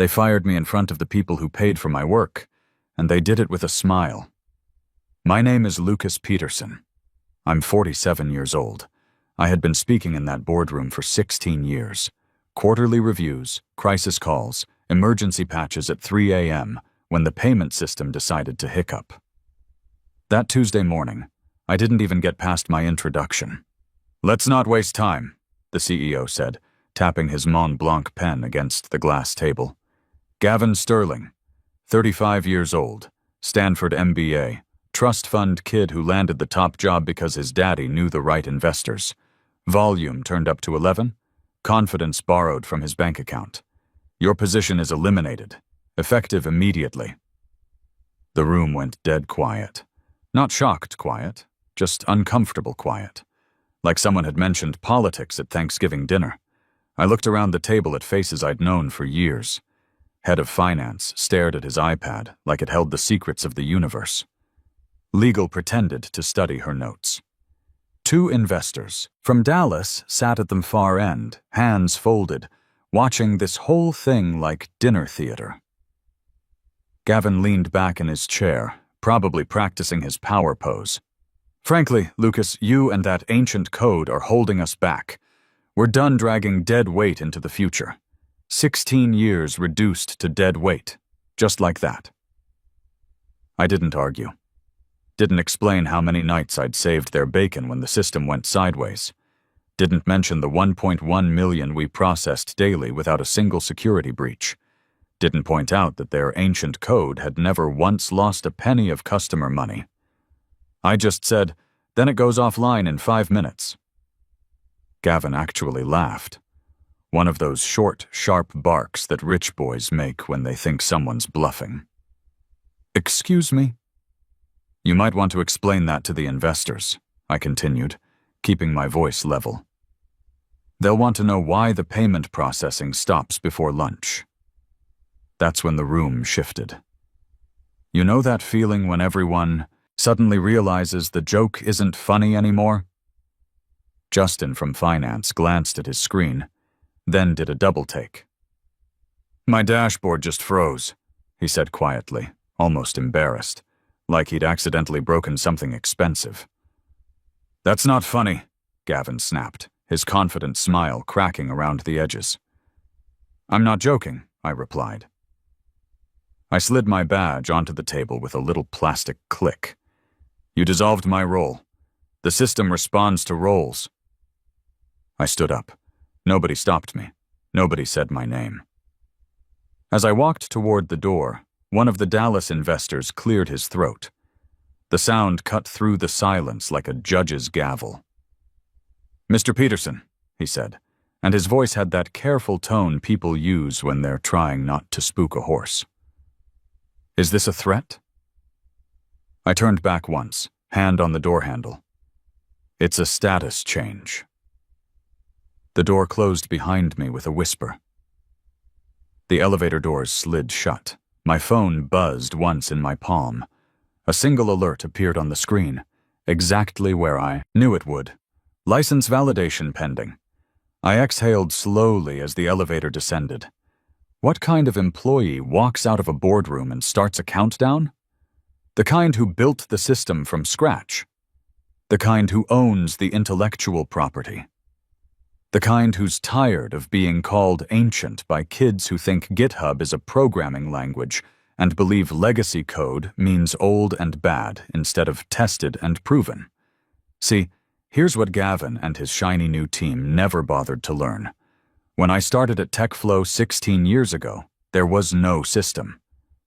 They fired me in front of the people who paid for my work, and they did it with a smile. My name is Lucas Peterson. I'm 47 years old. I had been speaking in that boardroom for 16 years. Quarterly reviews, crisis calls, emergency patches at 3 a.m. when the payment system decided to hiccup. That Tuesday morning, I didn't even get past my introduction. "Let's not waste time," the CEO said, tapping his Mont Blanc pen against the glass table. Gavin Sterling, 35 years old, Stanford MBA, trust fund kid who landed the top job because his daddy knew the right investors. Volume turned up to 11, confidence borrowed from his bank account. Your position is eliminated, effective immediately. The room went dead quiet. Not shocked quiet, just uncomfortable quiet. Like someone had mentioned politics at Thanksgiving dinner. I looked around the table at faces I'd known for years. Head of finance stared at his iPad like it held the secrets of the universe. Legal pretended to study her notes. 2 investors from Dallas sat at the far end, hands folded, watching this whole thing like dinner theater. Gavin leaned back in his chair, probably practicing his power pose. "Frankly, Lucas, you and that ancient code are holding us back. We're done dragging dead weight into the future. 16 years reduced to dead weight, just like that." I didn't argue. Didn't explain how many nights I'd saved their bacon when the system went sideways. Didn't mention the 1.1 million we processed daily without a single security breach. Didn't point out that their ancient code had never once lost a penny of customer money. I just said, "Then it goes offline in 5 minutes. Gavin actually laughed. One of those short, sharp barks that rich boys make when they think someone's bluffing. "Excuse me?" "You might want to explain that to the investors," I continued, keeping my voice level. "They'll want to know why the payment processing stops before lunch." That's when the room shifted. You know that feeling when everyone suddenly realizes the joke isn't funny anymore? Justin from finance glanced at his screen, then did a double take. "My dashboard just froze," he said quietly, almost embarrassed, like he'd accidentally broken something expensive. "That's not funny," Gavin snapped, his confident smile cracking around the edges. "I'm not joking," I replied. I slid my badge onto the table with a little plastic click. "You dissolved my role. The system responds to roles." I stood up. Nobody stopped me. Nobody said my name. As I walked toward the door, one of the Dallas investors cleared his throat. The sound cut through the silence like a judge's gavel. "Mr. Peterson," he said, and his voice had that careful tone people use when they're trying not to spook a horse. "Is this a threat?" I turned back once, hand on the door handle. "It's a status change." The door closed behind me with a whisper. The elevator doors slid shut. My phone buzzed once in my palm. A single alert appeared on the screen, exactly where I knew it would. "License validation pending." I exhaled slowly as the elevator descended. What kind of employee walks out of a boardroom and starts a countdown? The kind who built the system from scratch. The kind who owns the intellectual property. The kind who's tired of being called ancient by kids who think GitHub is a programming language and believe legacy code means old and bad instead of tested and proven. See, here's what Gavin and his shiny new team never bothered to learn. When I started at TechFlow 16 years ago, there was no system.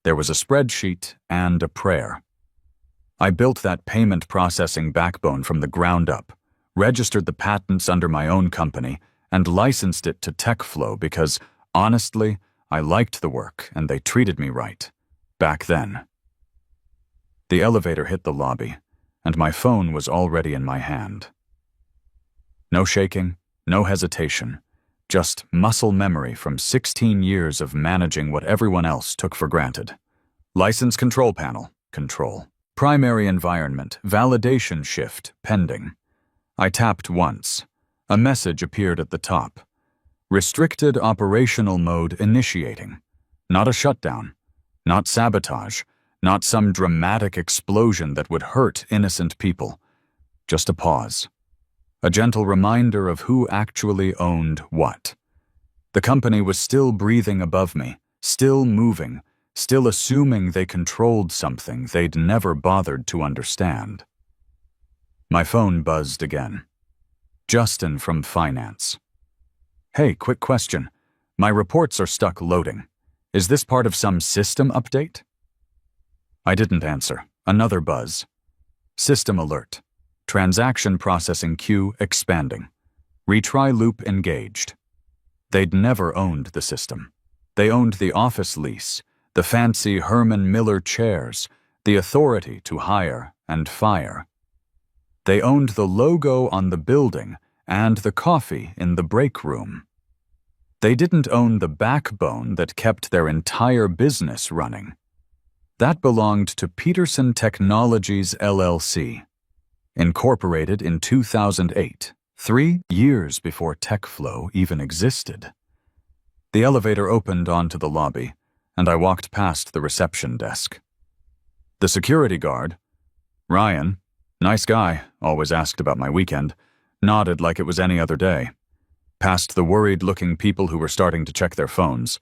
There was a spreadsheet and a prayer. I built that payment processing backbone from the ground up, registered the patents under my own company, and licensed it to TechFlow because, honestly, I liked the work and they treated me right. Back then. The elevator hit the lobby, and my phone was already in my hand. No shaking, no hesitation, just muscle memory from 16 years of managing what everyone else took for granted. License control panel, control. Primary environment, validation shift, pending. I tapped once. A message appeared at the top. Restricted operational mode initiating. Not a shutdown, not sabotage, not some dramatic explosion that would hurt innocent people. Just a pause. A gentle reminder of who actually owned what. The company was still breathing above me, still moving, still assuming they controlled something they'd never bothered to understand. My phone buzzed again. Justin from finance. Hey, quick question. My reports are stuck loading. Is this part of some system update? I didn't answer. Another buzz. System alert. Transaction processing queue expanding. Retry loop engaged. They'd never owned the system. They owned the office lease, the fancy Herman Miller chairs, the authority to hire and fire. They owned the logo on the building and the coffee in the break room. They didn't own the backbone that kept their entire business running. That belonged to Peterson Technologies LLC, incorporated in 2008, 3 years before TechFlow even existed. The elevator opened onto the lobby, and I walked past the reception desk. The security guard, Ryan, nice guy, always asked about my weekend, nodded like it was any other day. Past the worried-looking people who were starting to check their phones,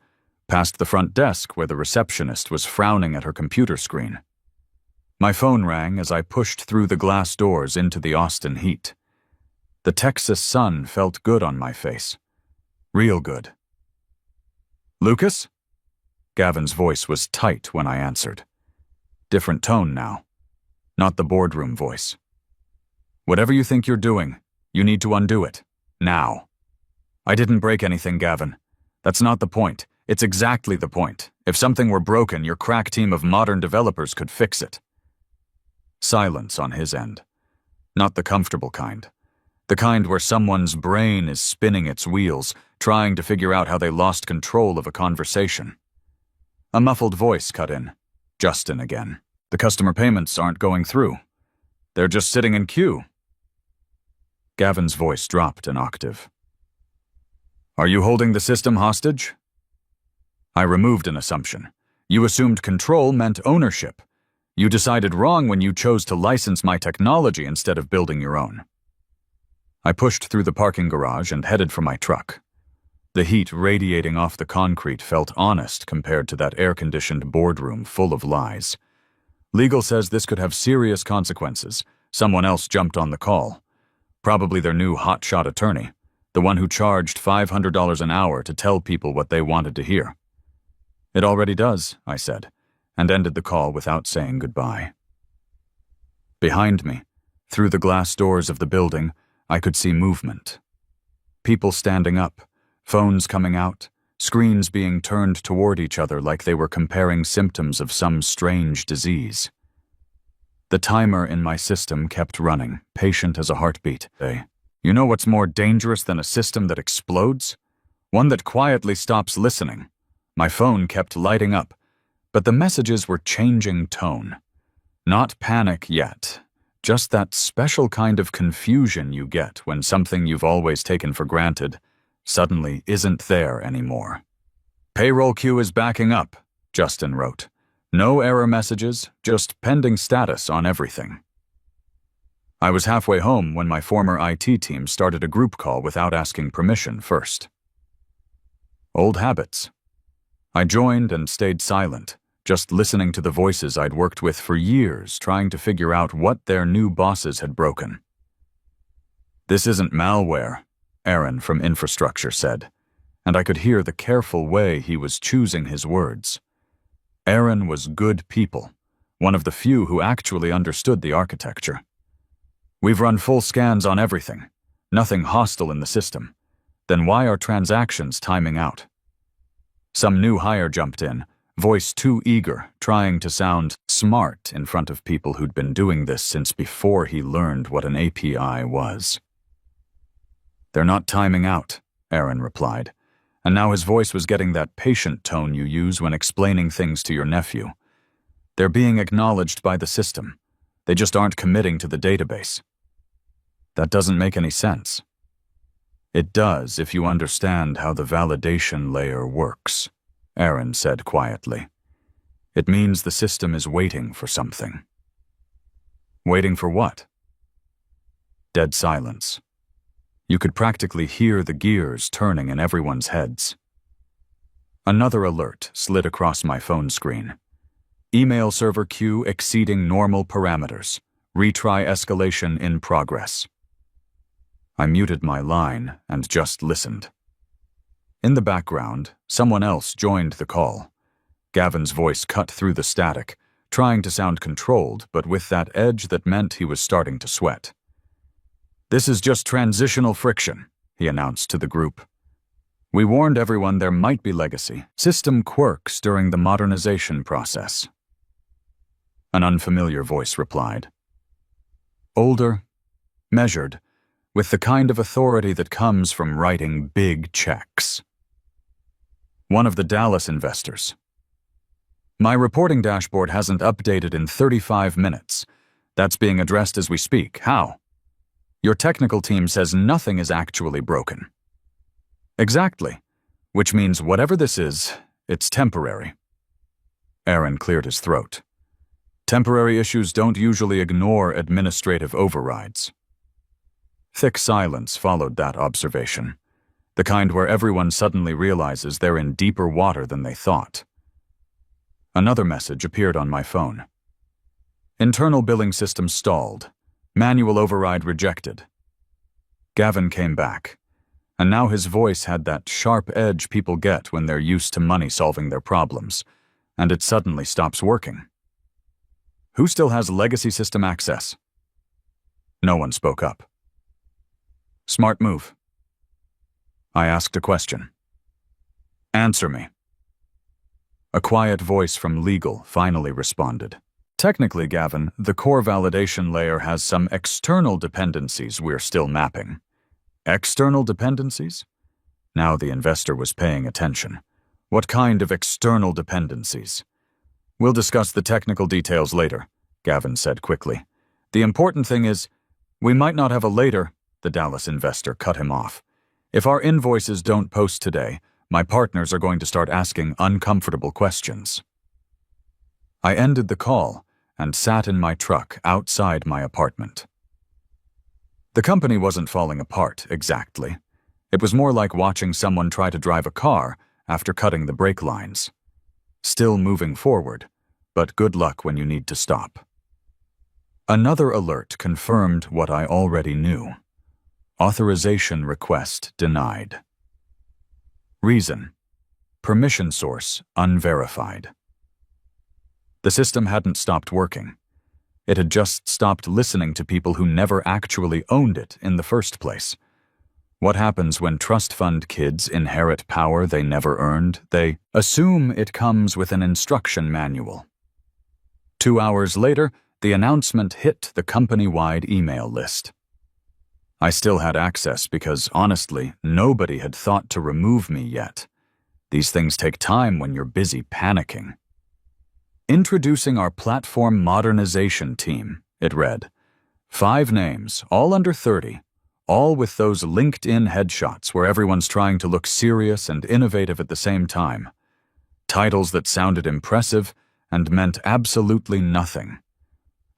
past the front desk where the receptionist was frowning at her computer screen. My phone rang as I pushed through the glass doors into the Austin heat. The Texas sun felt good on my face. Real good. Lucas? Gavin's voice was tight when I answered. Different tone now. Not the boardroom voice. Whatever you think you're doing, you need to undo it. Now. I didn't break anything, Gavin. That's not the point. It's exactly the point. If something were broken, your crack team of modern developers could fix it. Silence on his end. Not the comfortable kind. The kind where someone's brain is spinning its wheels, trying to figure out how they lost control of a conversation. A muffled voice cut in. Justin again. The customer payments aren't going through. They're just sitting in queue. Gavin's voice dropped an octave. Are you holding the system hostage? I removed an assumption. You assumed control meant ownership. You decided wrong when you chose to license my technology instead of building your own. I pushed through the parking garage and headed for my truck. The heat radiating off the concrete felt honest compared to that air-conditioned boardroom full of lies. Legal says this could have serious consequences. Someone else jumped on the call. Probably their new hotshot attorney, the one who charged $500 an hour to tell people what they wanted to hear. It already does, I said, and ended the call without saying goodbye. Behind me, through the glass doors of the building, I could see movement. People standing up, phones coming out, screens being turned toward each other like they were comparing symptoms of some strange disease. The timer in my system kept running, patient as a heartbeat. You know what's more dangerous than a system that explodes? One that quietly stops listening. My phone kept lighting up, but the messages were changing tone. Not panic yet, just that special kind of confusion you get when something you've always taken for granted suddenly isn't there anymore. Payroll queue is backing up, Justin wrote. No error messages, just pending status on everything. I was halfway home when my former IT team started a group call without asking permission first. Old habits. I joined and stayed silent, just listening to the voices I'd worked with for years, trying to figure out what their new bosses had broken. This isn't malware, Aaron from infrastructure said, and I could hear the careful way he was choosing his words. Aaron was good people, one of the few who actually understood the architecture. We've run full scans on everything, nothing hostile in the system. Then why are transactions timing out? Some new hire jumped in, voice too eager, trying to sound smart in front of people who'd been doing this since before he learned what an API was. They're not timing out, Aaron replied, and now his voice was getting that patient tone you use when explaining things to your nephew. They're being acknowledged by the system. They just aren't committing to the database. That doesn't make any sense. It does if you understand how the validation layer works. Aaron said quietly. It means the system is waiting for something. Waiting for what? Dead silence. You could practically hear the gears turning in everyone's heads. Another alert slid across my phone screen. Email server queue exceeding normal parameters. Retry escalation in progress. I muted my line and just listened. In the background, someone else joined the call. Gavin's voice cut through the static, trying to sound controlled, but with that edge that meant he was starting to sweat. This is just transitional friction, he announced to the group. We warned everyone there might be legacy system quirks during the modernization process. An unfamiliar voice replied. Older, measured, with the kind of authority that comes from writing big checks. One of the Dallas investors. My reporting dashboard hasn't updated in 35 minutes. That's being addressed as we speak. How? Your technical team says nothing is actually broken. Exactly, which means whatever this is, it's temporary. Aaron cleared his throat. Temporary issues don't usually ignore administrative overrides. Thick silence followed that observation, the kind where everyone suddenly realizes they're in deeper water than they thought. Another message appeared on my phone. Internal billing system stalled. Manual override rejected. Gavin came back, and now his voice had that sharp edge people get when they're used to money solving their problems, and it suddenly stops working. Who still has legacy system access? No one spoke up. Smart move. I asked a question. Answer me. A quiet voice from legal finally responded. Technically, Gavin, the core validation layer has some external dependencies we're still mapping. External dependencies? Now the investor was paying attention. What kind of external dependencies? We'll discuss the technical details later, Gavin said quickly. The important thing is, we might not have a later, the Dallas investor cut him off. If our invoices don't post today, my partners are going to start asking uncomfortable questions. I ended the call and sat in my truck outside my apartment. The company wasn't falling apart, exactly. It was more like watching someone try to drive a car after cutting the brake lines. Still moving forward, but good luck when you need to stop. Another alert confirmed what I already knew. Authorization request denied. Reason: permission source unverified. The system hadn't stopped working. It had just stopped listening to people who never actually owned it in the first place. What happens when trust fund kids inherit power they never earned? They assume it comes with an instruction manual. 2 hours later, the announcement hit the company-wide email list. I still had access because, honestly, nobody had thought to remove me yet. These things take time when you're busy panicking. Introducing our platform modernization team, it read. 5 names, all under 30. All with those LinkedIn headshots where everyone's trying to look serious and innovative at the same time. Titles that sounded impressive and meant absolutely nothing.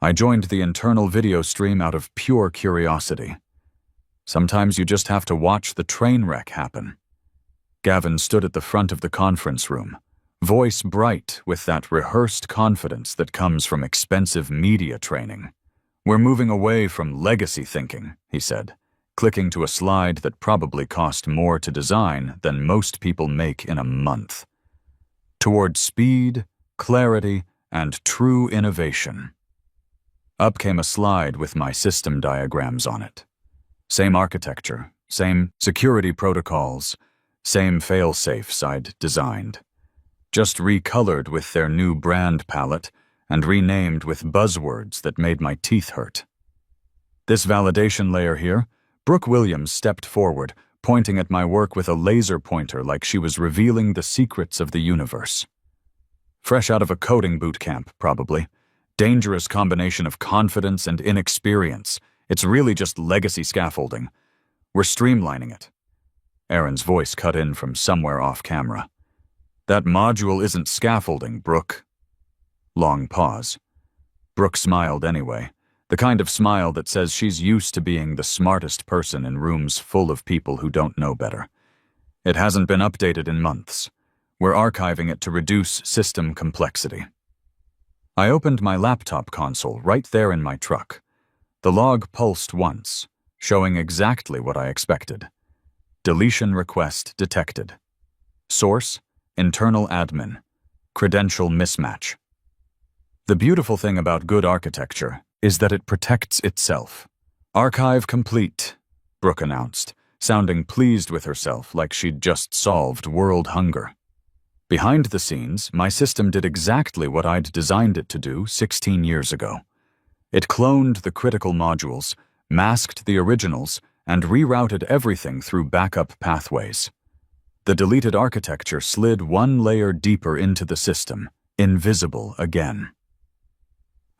I joined the internal video stream out of pure curiosity. Sometimes you just have to watch the train wreck happen. Gavin stood at the front of the conference room, voice bright with that rehearsed confidence that comes from expensive media training. We're moving away from legacy thinking, he said, clicking to a slide that probably cost more to design than most people make in a month. Toward speed, clarity, and true innovation. Up came a slide with my system diagrams on it. Same architecture, same security protocols, same fail-safes I'd designed. Just recolored with their new brand palette and renamed with buzzwords that made my teeth hurt. This validation layer here, Brooke Williams stepped forward, pointing at my work with a laser pointer like she was revealing the secrets of the universe. Fresh out of a coding boot camp, probably. Dangerous combination of confidence and inexperience. It's really just legacy scaffolding. We're streamlining it. Aaron's voice cut in from somewhere off camera. That module isn't scaffolding, Brooke. Long pause. Brooke smiled anyway, the kind of smile that says she's used to being the smartest person in rooms full of people who don't know better. It hasn't been updated in months. We're archiving it to reduce system complexity. I opened my laptop console right there in my truck. The log pulsed once, showing exactly what I expected. Deletion request detected. Source, internal admin. Credential mismatch. The beautiful thing about good architecture is that it protects itself. Archive complete, Brooke announced, sounding pleased with herself like she'd just solved world hunger. Behind the scenes, my system did exactly what I'd designed it to do 16 years ago. It cloned the critical modules, masked the originals, and rerouted everything through backup pathways. The deleted architecture slid one layer deeper into the system, invisible again.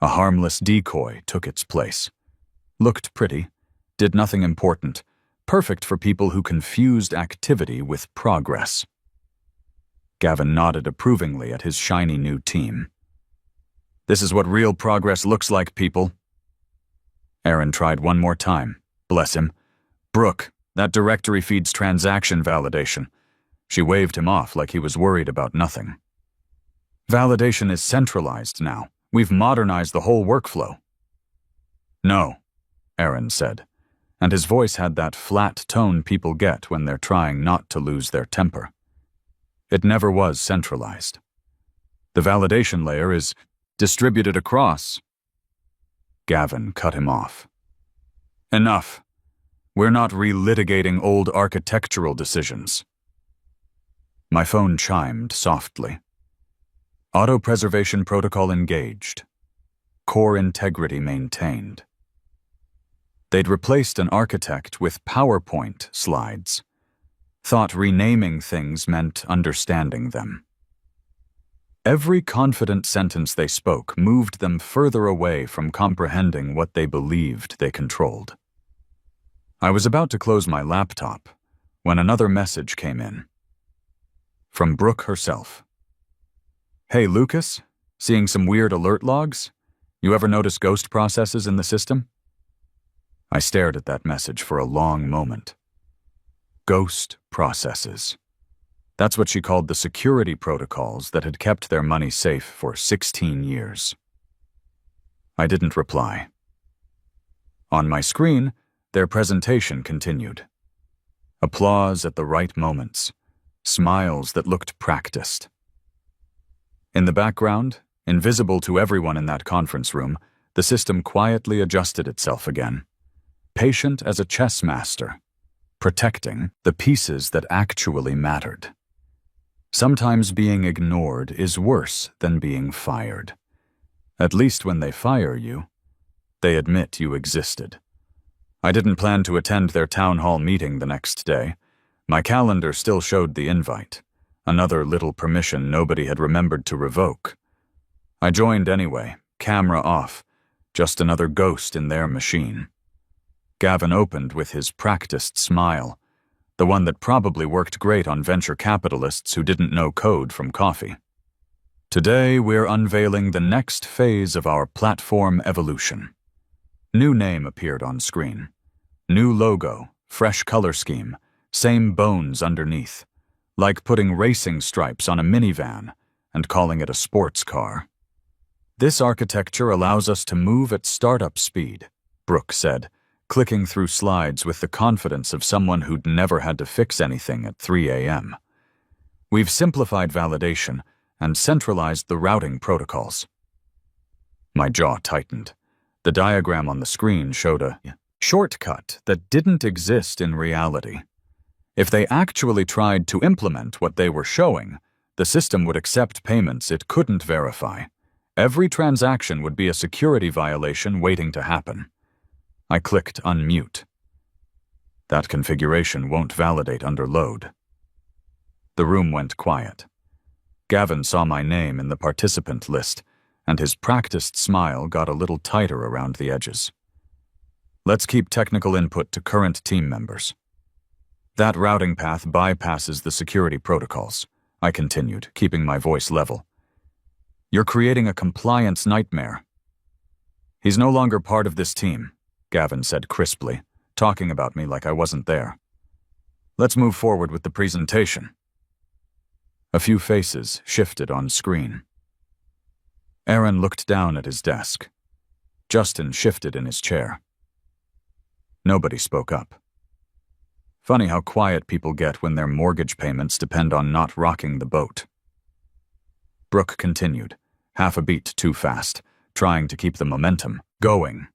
A harmless decoy took its place. Looked pretty, did nothing important, perfect for people who confused activity with progress. Gavin nodded approvingly at his shiny new team. This is what real progress looks like, people. Aaron tried one more time. Bless him. Brooke, that directory feeds transaction validation. She waved him off like he was worried about nothing. Validation is centralized now. We've modernized the whole workflow. No, Aaron said, and his voice had that flat tone people get when they're trying not to lose their temper. It never was centralized. The validation layer is distributed across. Gavin cut him off. Enough. We're not relitigating old architectural decisions. My phone chimed softly. Auto-preservation protocol engaged. Core integrity maintained. They'd replaced an architect with PowerPoint slides. Thought renaming things meant understanding them. Every confident sentence they spoke moved them further away from comprehending what they believed they controlled. I was about to close my laptop when another message came in. From Brooke herself. Hey, Lucas, seeing some weird alert logs? You ever notice ghost processes in the system? I stared at that message for a long moment. Ghost processes. That's what she called the security protocols that had kept their money safe for 16 years. I didn't reply. On my screen, their presentation continued. Applause at the right moments. Smiles that looked practiced. In the background, invisible to everyone in that conference room, the system quietly adjusted itself again. Patient as a chess master. Protecting the pieces that actually mattered. Sometimes being ignored is worse than being fired. At least when they fire you, they admit you existed. I didn't plan to attend their town hall meeting the next day. My calendar still showed the invite, another little permission nobody had remembered to revoke. I joined anyway, camera off, just another ghost in their machine. Gavin opened with his practiced smile, the one that probably worked great on venture capitalists who didn't know code from coffee. Today, we're unveiling the next phase of our platform evolution. New name appeared on screen. New logo, fresh color scheme, same bones underneath, like putting racing stripes on a minivan and calling it a sports car. This architecture allows us to move at startup speed, Brooke said, clicking through slides with the confidence of someone who'd never had to fix anything at 3 a.m. We've simplified validation and centralized the routing protocols. My jaw tightened. The diagram on the screen showed a shortcut that didn't exist in reality. If they actually tried to implement what they were showing, the system would accept payments it couldn't verify. Every transaction would be a security violation waiting to happen. I clicked unmute. That configuration won't validate under load. The room went quiet. Gavin saw my name in the participant list, and his practiced smile got a little tighter around the edges. Let's keep technical input to current team members. That routing path bypasses the security protocols. I continued, keeping my voice level. You're creating a compliance nightmare. He's no longer part of this team, Gavin said crisply, talking about me like I wasn't there. Let's move forward with the presentation. A few faces shifted on screen. Aaron looked down at his desk. Justin shifted in his chair. Nobody spoke up. Funny how quiet people get when their mortgage payments depend on not rocking the boat. Brooke continued, half a beat too fast, trying to keep the momentum going.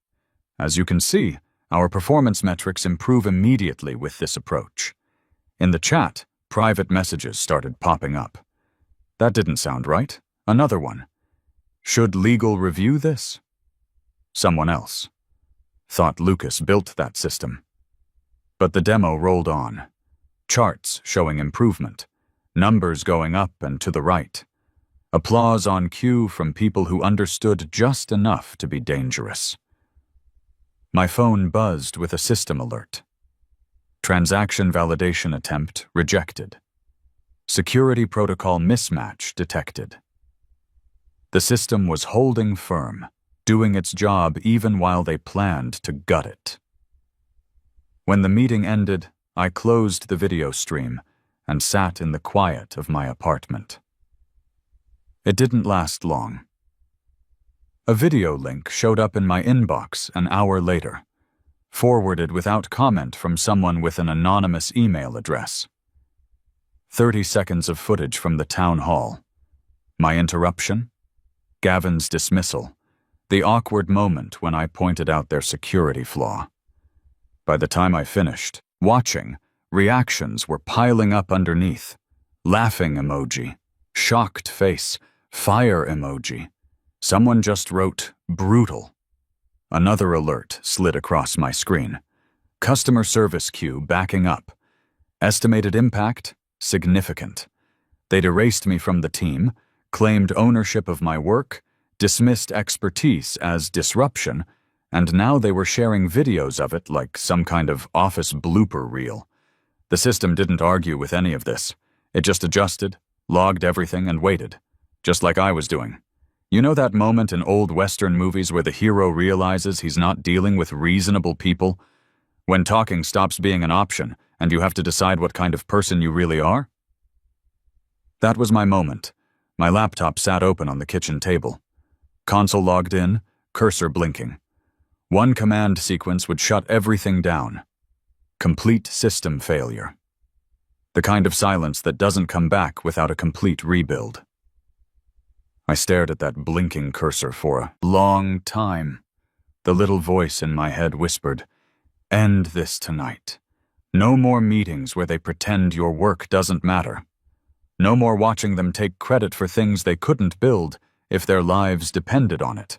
As you can see, our performance metrics improve immediately with this approach. In the chat, private messages started popping up. That didn't sound right. Another one. Should legal review this? Someone else. Thought Lucas built that system. But the demo rolled on. Charts showing improvement. Numbers going up and to the right. Applause on cue from people who understood just enough to be dangerous. My phone buzzed with a system alert. Transaction validation attempt rejected. Security protocol mismatch detected. The system was holding firm, doing its job even while they planned to gut it. When the meeting ended, I closed the video stream and sat in the quiet of my apartment. It didn't last long. A video link showed up in my inbox an hour later, forwarded without comment from someone with an anonymous email address. 30 seconds of footage from the town hall. My interruption? Gavin's dismissal. The awkward moment when I pointed out their security flaw. By the time I finished watching, reactions were piling up underneath. Laughing emoji, shocked face, fire emoji. Someone just wrote, brutal. Another alert slid across my screen. Customer service queue backing up. Estimated impact, significant. They'd erased me from the team, claimed ownership of my work, dismissed expertise as disruption, and now they were sharing videos of it like some kind of office blooper reel. The system didn't argue with any of this. It just adjusted, logged everything, and waited, just like I was doing. You know that moment in old Western movies where the hero realizes he's not dealing with reasonable people? When talking stops being an option, and you have to decide what kind of person you really are? That was my moment. My laptop sat open on the kitchen table. Console logged in, cursor blinking. One command sequence would shut everything down. Complete system failure. The kind of silence that doesn't come back without a complete rebuild. I stared at that blinking cursor for a long time. The little voice in my head whispered, "End this tonight. No more meetings where they pretend your work doesn't matter. No more watching them take credit for things they couldn't build if their lives depended on it."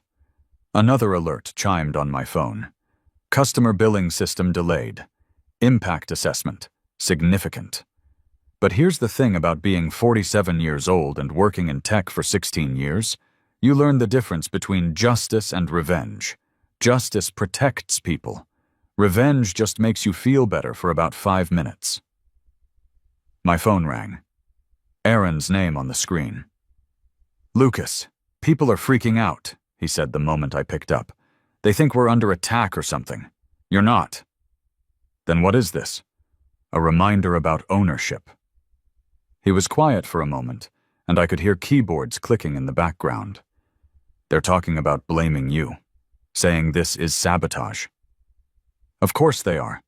Another alert chimed on my phone. Customer billing system delayed. Impact assessment, significant. But here's the thing about being 47 years old and working in tech for 16 years. You learn the difference between justice and revenge. Justice protects people. Revenge just makes you feel better for about 5 minutes. My phone rang. Aaron's name on the screen. "Lucas, people are freaking out," he said the moment I picked up. "They think we're under attack or something. You're not." "Then what is this?" "A reminder about ownership." He was quiet for a moment, and I could hear keyboards clicking in the background. "They're talking about blaming you, saying this is sabotage." "Of course they are.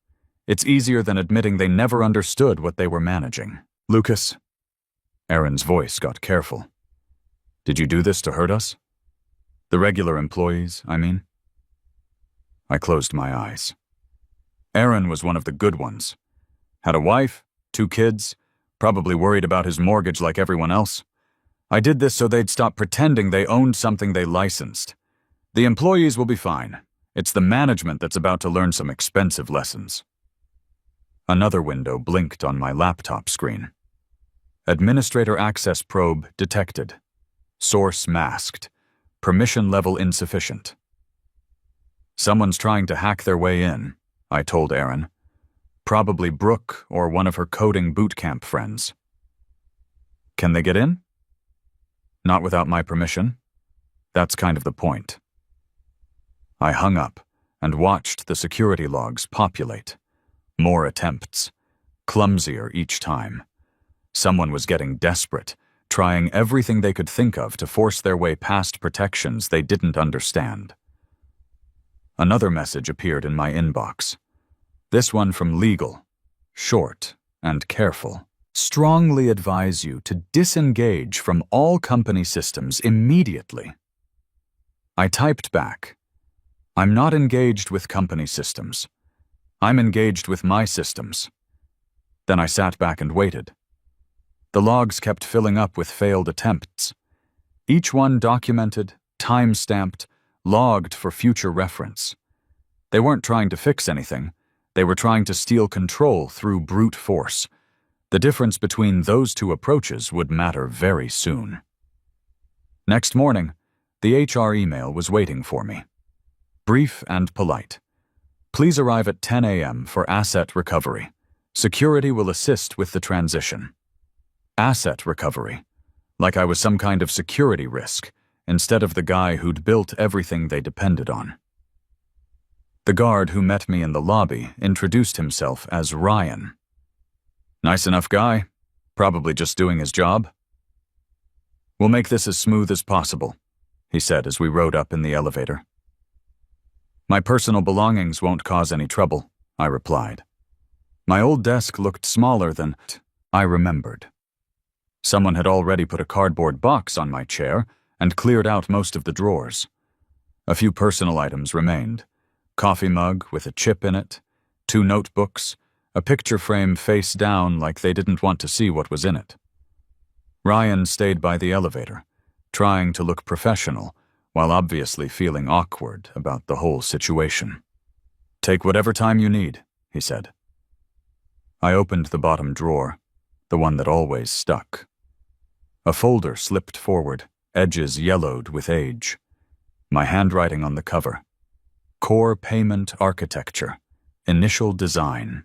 It's easier than admitting they never understood what they were managing." "Lucas," Aaron's voice got careful. "Did you do this to hurt us? The regular employees, I mean?" I closed my eyes. Aaron was one of the good ones. Had a wife, 2 kids, probably worried about his mortgage like everyone else. I did this so they'd stop pretending they owned something they licensed. The employees will be fine. It's the management that's about to learn some expensive lessons. Another window blinked on my laptop screen. Administrator access probe detected. Source masked. Permission level insufficient. "Someone's trying to hack their way in," I told Aaron. "Probably Brooke or one of her coding bootcamp friends." Can they get in? Not without my permission. That's kind of the point. I hung up and watched the security logs populate. More attempts, clumsier each time. Someone was getting desperate, trying everything they could think of to force their way past protections they didn't understand. Another message appeared in my inbox. This one from legal, short and careful. Strongly advise you to disengage from all company systems immediately. I typed back, I'm not engaged with company systems. I'm engaged with my systems. Then I sat back and waited. The logs kept filling up with failed attempts. Each one documented, time-stamped, logged for future reference. They weren't trying to fix anything. They were trying to steal control through brute force. The difference between those two approaches would matter very soon. Next morning, the HR email was waiting for me. Brief and polite. Please arrive at 10 a.m. for asset recovery. Security will assist with the transition. Asset recovery. Like I was some kind of security risk, instead of the guy who'd built everything they depended on. The guard who met me in the lobby introduced himself as Ryan. Nice enough guy, probably just doing his job. We'll make this as smooth as possible, he said as we rode up in the elevator. My personal belongings won't cause any trouble, I replied. My old desk looked smaller than I remembered. Someone had already put a cardboard box on my chair and cleared out most of the drawers. A few personal items remained. Coffee mug with a chip in it, 2 notebooks, a picture frame face down like they didn't want to see what was in it. Ryan stayed by the elevator, trying to look professional, while obviously feeling awkward about the whole situation. Take whatever time you need, he said. I opened the bottom drawer, the one that always stuck. A folder slipped forward, edges yellowed with age. My handwriting on the cover. Core Payment Architecture. Initial Design.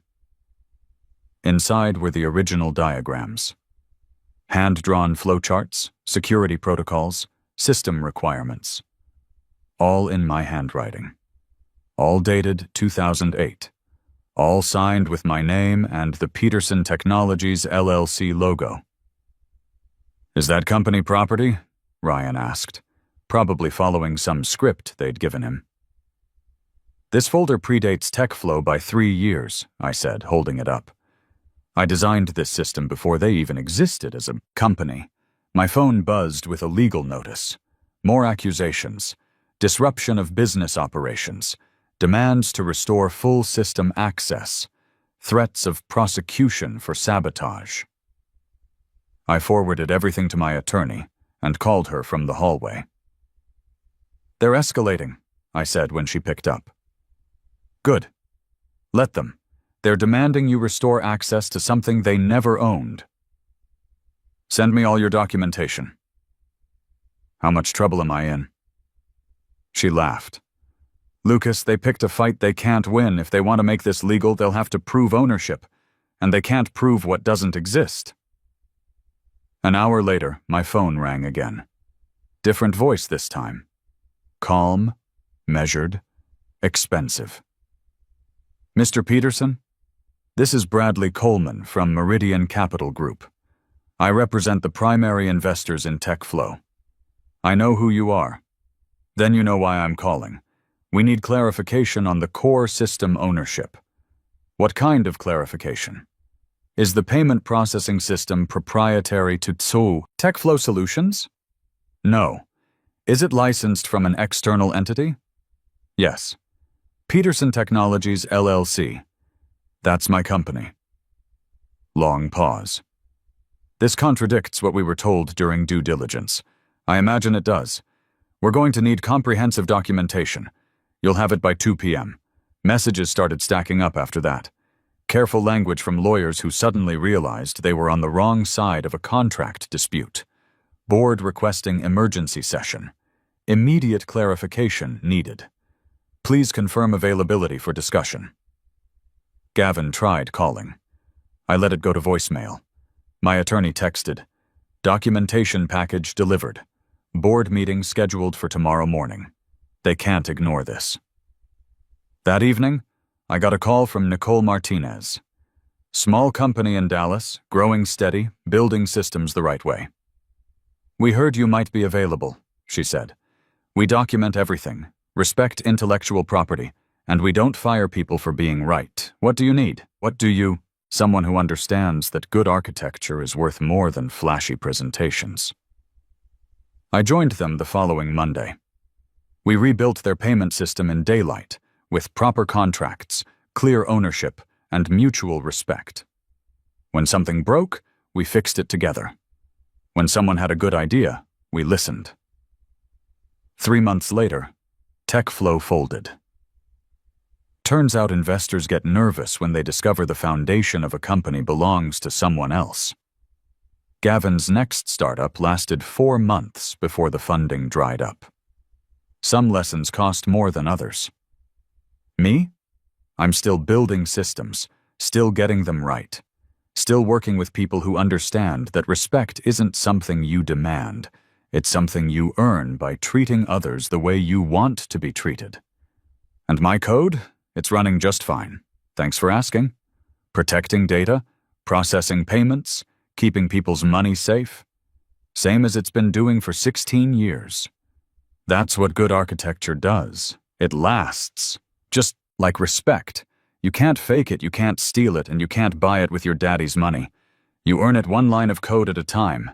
Inside were the original diagrams. Hand-drawn flowcharts, security protocols, system requirements. All in my handwriting. All dated 2008. All signed with my name and the Peterson Technologies LLC logo. Is that company property? Ryan asked, probably following some script they'd given him. This folder predates TechFlow by 3 years, I said, holding it up. I designed this system before they even existed as a company. My phone buzzed with a legal notice. More accusations. Disruption of business operations. Demands to restore full system access. Threats of prosecution for sabotage. I forwarded everything to my attorney and called her from the hallway. They're escalating, I said when she picked up. Good. Let them. They're demanding you restore access to something they never owned. Send me all your documentation. How much trouble am I in? She laughed. Lucas, they picked a fight they can't win. If they want to make this legal, they'll have to prove ownership, and they can't prove what doesn't exist. An hour later, my phone rang again. Different voice this time. Calm, measured, expensive. Mr. Peterson? This is Bradley Coleman from Meridian Capital Group. I represent the primary investors in TechFlow. I know who you are. Then you know why I'm calling. We need clarification on the core system ownership. What kind of clarification? Is the payment processing system proprietary to TechFlow Solutions? No. Is it licensed from an external entity? Yes. Peterson Technologies LLC. That's my company. Long pause. This contradicts what we were told during due diligence. I imagine it does. We're going to need comprehensive documentation. You'll have it by 2 p.m. Messages started stacking up after that. Careful language from lawyers who suddenly realized they were on the wrong side of a contract dispute. Board requesting emergency session. Immediate clarification needed. Please confirm availability for discussion. Gavin tried calling. I let it go to voicemail. My attorney texted, Documentation package delivered. Board meeting scheduled for tomorrow morning. They can't ignore this. That evening, I got a call from Nicole Martinez. Small company in Dallas, growing steady, building systems the right way. We heard you might be available, she said. We document everything, respect intellectual property, and we don't fire people for being right. What do you need? What do you? Someone who understands that good architecture is worth more than flashy presentations. I joined them the following Monday. We rebuilt their payment system in daylight, with proper contracts, clear ownership, and mutual respect. When something broke, we fixed it together. When someone had a good idea, we listened. 3 months later, TechFlow folded. Turns out investors get nervous when they discover the foundation of a company belongs to someone else. Gavin's next startup lasted 4 months before the funding dried up. Some lessons cost more than others. Me? I'm still building systems, still getting them right, still working with people who understand that respect isn't something you demand, it's something you earn by treating others the way you want to be treated. And my code? It's running just fine. Thanks for asking. Protecting data, processing payments, keeping people's money safe. Same as it's been doing for 16 years. That's what good architecture does. It lasts. Just like respect. You can't fake it, you can't steal it, and you can't buy it with your daddy's money. You earn it one line of code at a time,